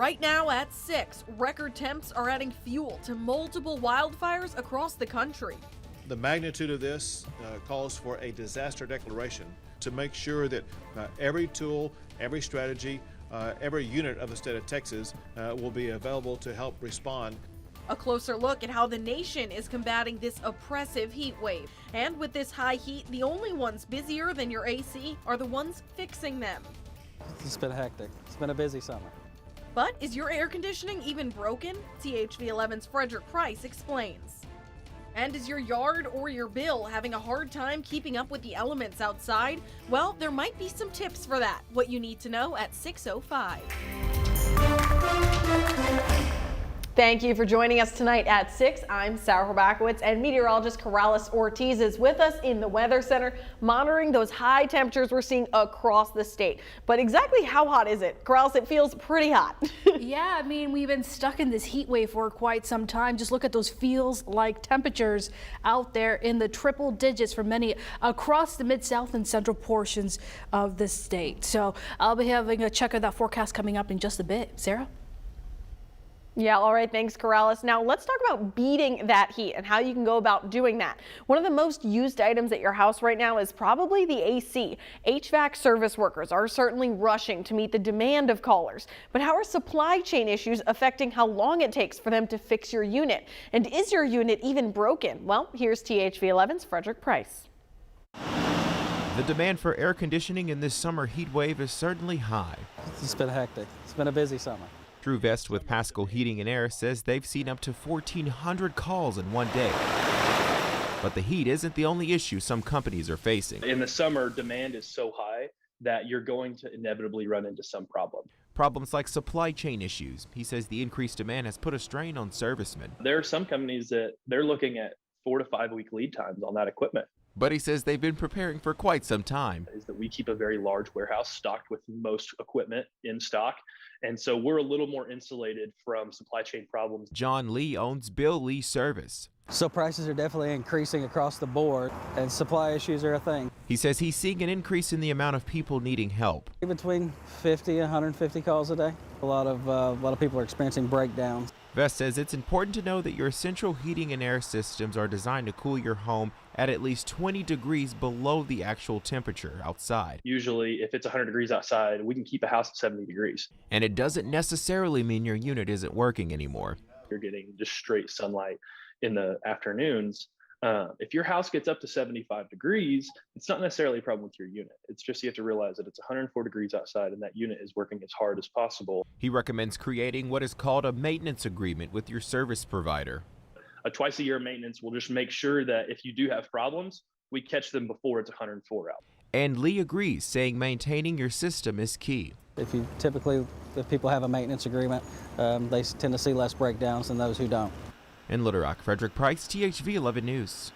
Right now at 6, record temps are adding fuel to multiple wildfires across the country. The magnitude of this calls for a disaster declaration to make sure that every tool, every strategy, every unit of the state of Texas will be available to help respond. A closer look at how the nation is combating this oppressive heat wave. And with this high heat, the only ones busier than your AC are the ones fixing them. It's been hectic. It's been a busy summer. But is your air conditioning even broken? THV11's Frederick Price explains. And is your yard or your bill having a hard time keeping up with the elements outside? Well, there might be some tips for that. What you need to know at 6:05. Thank you for joining us tonight at 6. I'm Sarah Horbacewicz, and meteorologist Corrales Ortiz is with us in the Weather Center, monitoring those high temperatures we're seeing across the state. But exactly how hot is it? Corrales, it feels pretty hot. Yeah, I mean, we've been stuck in this heat wave for quite some time. Just look at those feels-like temperatures out there in the triple digits for many across the mid-south and central portions of the state. So I'll be having a check of that forecast coming up in just a bit. Sarah? Yeah, all right, thanks, Corrales. Now let's talk about beating that heat and how you can go about doing that. One of the most used items at your house right now is probably the AC. HVAC service workers are certainly rushing to meet the demand of callers. But how are supply chain issues affecting how long it takes for them to fix your unit? And is your unit even broken? Well, here's THV11's Frederick Price. The demand for air conditioning in this summer heat wave is certainly high. It's been hectic. It's been a busy summer. Drew Vest with Pascal Heating and Air says they've seen up to 1,400 calls in one day. But the heat isn't the only issue some companies are facing. In the summer, demand is so high that you're going to inevitably run into some problem. Problems like supply chain issues. He says the increased demand has put a strain on servicemen. There are some companies that they're looking at 4 to 5 week lead times on that equipment. But he says they've been preparing for quite some time. Is that we keep a very large warehouse stocked with most equipment in stock. And so we're a little more insulated from supply chain problems. John Lee owns Bill Lee Service. So prices are definitely increasing across the board, and supply issues are a thing. He says he's seeing an increase in the amount of people needing help. Between 50 and 150 calls a day. A lot of people are experiencing breakdowns. Vest says it's important to know that your central heating and air systems are designed to cool your home at least 20 degrees below the actual temperature outside. Usually, if it's 100 degrees outside, we can keep a house at 70 degrees. And it doesn't necessarily mean your unit isn't working anymore. You're getting just straight sunlight in the afternoons. If your house gets up to 75 degrees, it's not necessarily a problem with your unit. It's just you have to realize that it's 104 degrees outside and that unit is working as hard as possible. He recommends creating what is called a maintenance agreement with your service provider. A twice a year maintenance will just make sure that if you do have problems, we catch them before it's 104 out. And Lee agrees, saying maintaining your system is key. If people have a maintenance agreement, they tend to see less breakdowns than those who don't. In Little Rock, Frederick Price, THV 11 News.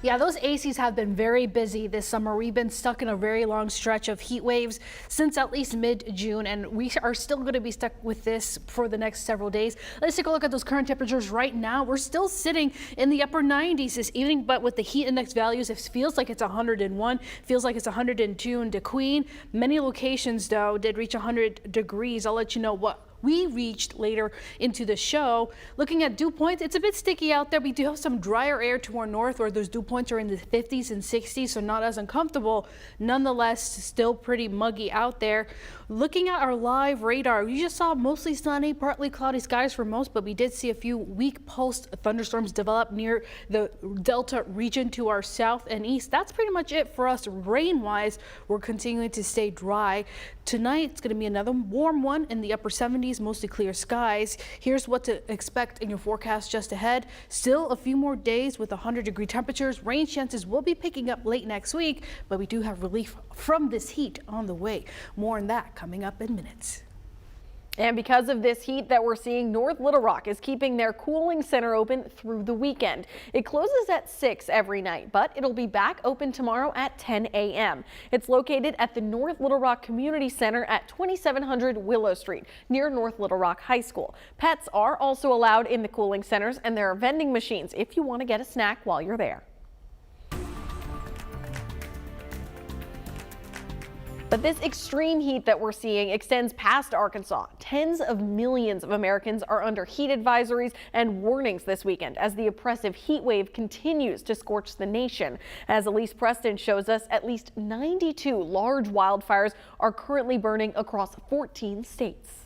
Yeah, those ACs have been very busy this summer. We've been stuck in a very long stretch of heat waves since at least mid-June, and we are still going to be stuck with this for the next several days. Let's take a look at those current temperatures right now. We're still sitting in the upper 90s this evening, but with the heat index values, it feels like it's 101, feels like it's 102 in DeQueen. Many locations, though, did reach 100 degrees. I'll let you know what we reached later into the show. Looking at dew points, it's a bit sticky out there. We do have some drier air to our north where those dew points are in the 50s and 60s, so not as uncomfortable. Nonetheless, still pretty muggy out there. Looking at our live radar, we just saw mostly sunny, partly cloudy skies for most, but we did see a few weak pulsed thunderstorms develop near the Delta region to our south and east. That's pretty much it for us rain-wise. We're continuing to stay dry. Tonight, it's going to be another warm one in the upper 70s, mostly clear skies. Here's what to expect in your forecast just ahead. Still a few more days with 100-degree temperatures. Rain chances will be picking up late next week, but we do have relief from this heat on the way. More on that coming up in minutes. And because of this heat that we're seeing, North Little Rock is keeping their cooling center open through the weekend. It closes at 6 every night, but it'll be back open tomorrow at 10 a.m. It's located at the North Little Rock Community Center at 2700 Willow Street, near North Little Rock High School. Pets are also allowed in the cooling centers, and there are vending machines if you want to get a snack while you're there. But this extreme heat that we're seeing extends past Arkansas. Tens of millions of Americans are under heat advisories and warnings this weekend as the oppressive heat wave continues to scorch the nation. As Elise Preston shows us, at least 92 large wildfires are currently burning across 14 states.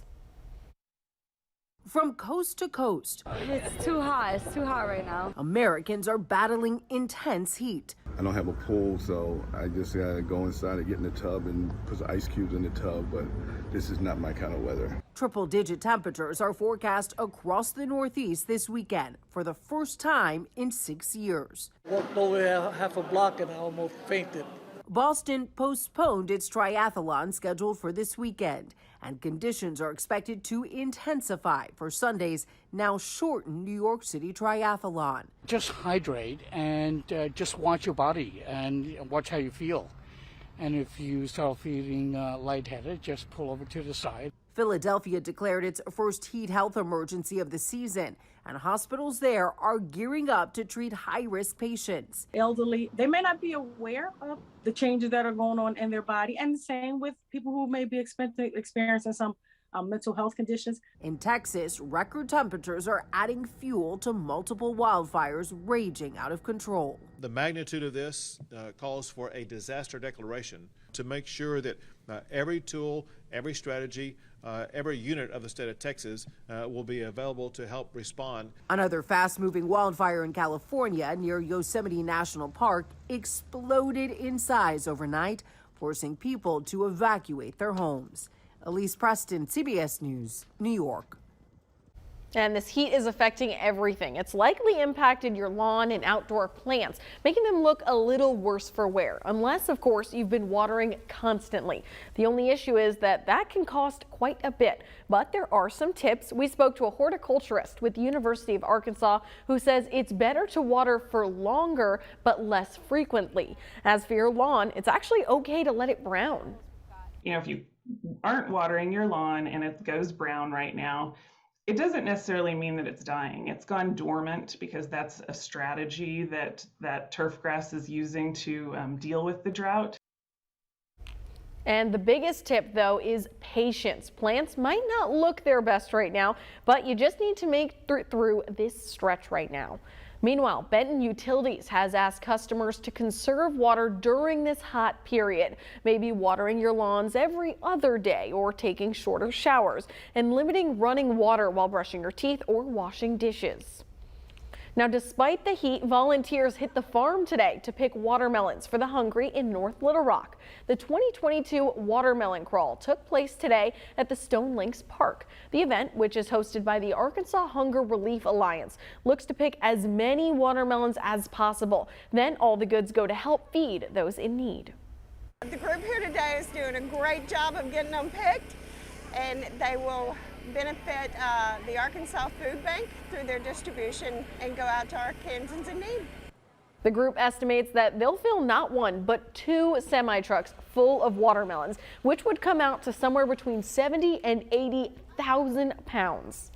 From coast to coast, It's too hot. It's too hot right now. Americans are battling intense heat. I don't have a pool, so I just gotta go inside and get in the tub and put some ice cubes in the tub, but this is not my kind of weather. Triple-digit temperatures are forecast across the Northeast this weekend for the first time in 6 years. Walked over half a block and I almost fainted. Boston postponed its triathlon scheduled for this weekend, and conditions are expected to intensify for Sunday's now shortened New York City triathlon. Just hydrate and just watch your body and watch how you feel. And if you start feeling lightheaded, just pull over to the side. Philadelphia declared its first heat health emergency of the season, and hospitals there are gearing up to treat high-risk patients. Elderly, they may not be aware of the changes that are going on in their body, and the same with people who may be experiencing some mental health conditions. In Texas, record temperatures are adding fuel to multiple wildfires raging out of control. The magnitude of this calls for a disaster declaration to make sure that every tool, every strategy, every unit of the state of Texas will be available to help respond. Another fast-moving wildfire in California near Yosemite National Park exploded in size overnight, forcing people to evacuate their homes. Elise Preston, CBS News, New York. And this heat is affecting everything. It's likely impacted your lawn and outdoor plants, making them look a little worse for wear, unless, of course, you've been watering constantly. The only issue is that can cost quite a bit, but there are some tips. We spoke to a horticulturist with the University of Arkansas who says it's better to water for longer but less frequently. As for your lawn, it's actually okay to let it brown. You know, if you aren't watering your lawn and it goes brown right now, it doesn't necessarily mean that it's dying. It's gone dormant because that's a strategy that turf grass is using to deal with the drought. And the biggest tip, though, is patience. Plants might not look their best right now, but you just need to make it through this stretch right now. Meanwhile, Benton Utilities has asked customers to conserve water during this hot period, maybe watering your lawns every other day or taking shorter showers and limiting running water while brushing your teeth or washing dishes. Now, despite the heat, volunteers hit the farm today to pick watermelons for the hungry in North Little Rock. The 2022 Watermelon Crawl took place today at the Stone Links Park. The event, which is hosted by the Arkansas Hunger Relief Alliance, looks to pick as many watermelons as possible. Then all the goods go to help feed those in need. The group here today is doing a great job of getting them picked, and they will benefit the Arkansas Food Bank through their distribution and go out to Arkansans in need. The group estimates that they'll fill not one, but 2 semi-trucks full of watermelons, which would come out to somewhere between 70 and 80,000 pounds.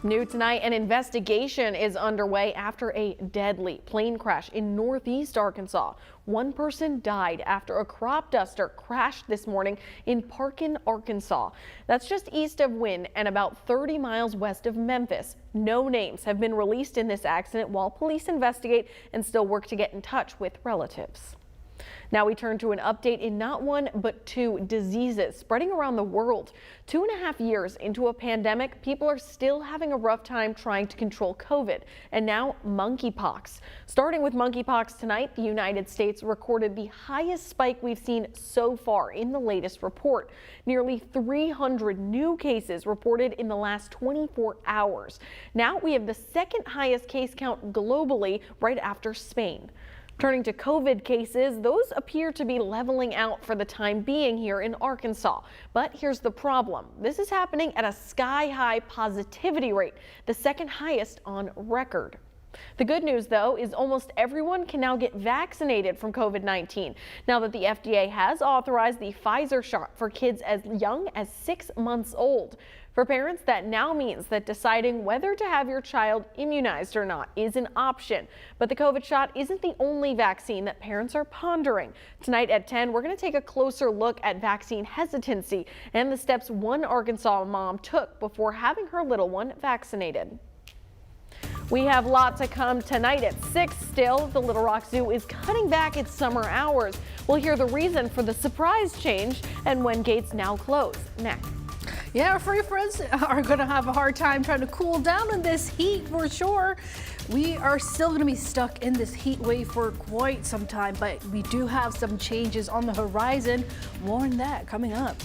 New tonight, an investigation is underway after a deadly plane crash in northeast Arkansas. One person died after a crop duster crashed this morning in Parkin, Arkansas. That's just east of Wynne and about 30 miles west of Memphis. No names have been released in this accident while police investigate and still work to get in touch with relatives. Now we turn to an update in not one, but 2 diseases spreading around the world. 2.5 years into a pandemic, people are still having a rough time trying to control COVID, and now monkeypox. Starting with monkeypox tonight, the United States recorded the highest spike we've seen so far in the latest report. Nearly 300 new cases reported in the last 24 hours. Now we have the second highest case count globally, right after Spain. Turning to COVID cases, those appear to be leveling out for the time being here in Arkansas. But here's the problem. This is happening at a sky-high positivity rate, the second highest on record. The good news, though, is almost everyone can now get vaccinated from COVID-19 now that the FDA has authorized the Pfizer shot for kids as young as 6 months old. For parents, that now means that deciding whether to have your child immunized or not is an option. But the COVID shot isn't the only vaccine that parents are pondering. Tonight at 10, we're going to take a closer look at vaccine hesitancy and the steps one Arkansas mom took before having her little one vaccinated. We have lots to come tonight at 6. Still, the Little Rock Zoo is cutting back its summer hours. We'll hear the reason for the surprise change and when gates now close. Next. Yeah, our furry friends are going to have a hard time trying to cool down in this heat for sure. We are still going to be stuck in this heat wave for quite some time, but we do have some changes on the horizon. More on that coming up.